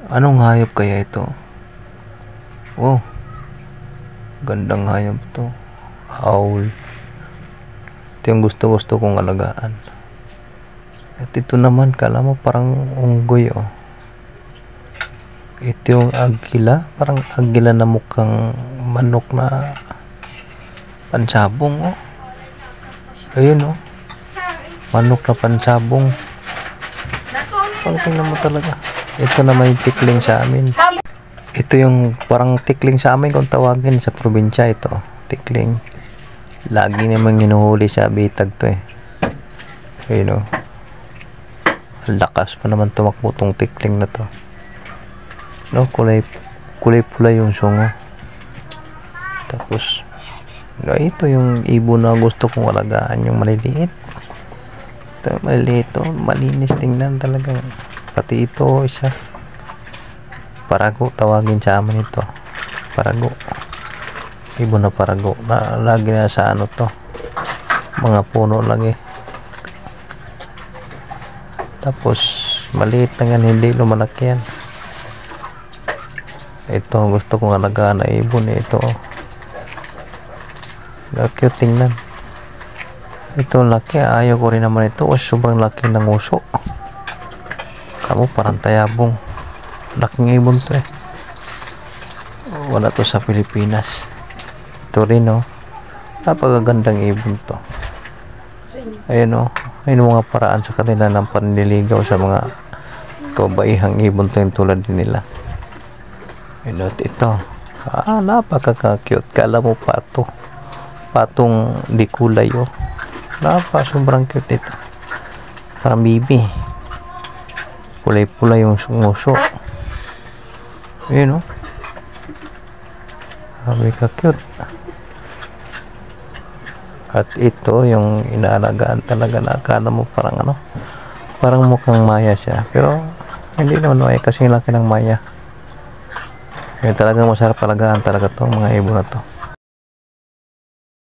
Anong hayop kaya ito? Oh, gandang hayop to. Owl. Ito yung gusto kong alagaan. At ito naman, kala mo parang unggoy, oh. Ito yung agila. Parang agila na mukhang manok na pansabong, oh. Ayun, oh. Manok na pansabong. Tingnan mo talaga. Ito na may tikling sa amin. Ito yung parang tikling sa amin kung tawagin sa probinsya ito. Tikling. Lagi naman hinuhuli sa bitag to eh. Ayun, oh. Lakas pa naman tumakbo tong tikling na to. No, kulay pula yung sungo. Tapos no, ito yung ibon na gusto kong alagaan, yung maliliit. Ito maliliit to, malinis tingnan talaga. Pati ito isa. Parago tawagin sa amin ito. Parago. Ibon na parago. Lagi na sa ano to. Mga puno lagi. Tapos maliit na yan, hindi lumalaki yan. Ito gusto kong alagaan na ibon ito. Cute tingnan. Ito laki, ayaw ko rin naman ito. Sobrang laki ng uso. Kamu parang tayabong. Laking ibon to eh. Wala to sa Pilipinas. Ito rin, oh. Napakagandang ibon to. Ayun, oh. Ayun mga paraan sa kanila ng panliligaw sa mga kabaihang ibon to yung tulad din nila. Ayun, at ito. Napaka-cute. Kala mo pato. Patong di kulay, oh. Sobrang cute ito. Parang bibi. Kulay-pula yung nguso. Ayun, oh. Sabi ka cute. At ito yung inaalagaan talaga na akala mo parang ano, parang mukhang maya siya, pero hindi naman maya kasi laki ng maya. Kaya talagang masarap alagaan talaga to mga ibon na to.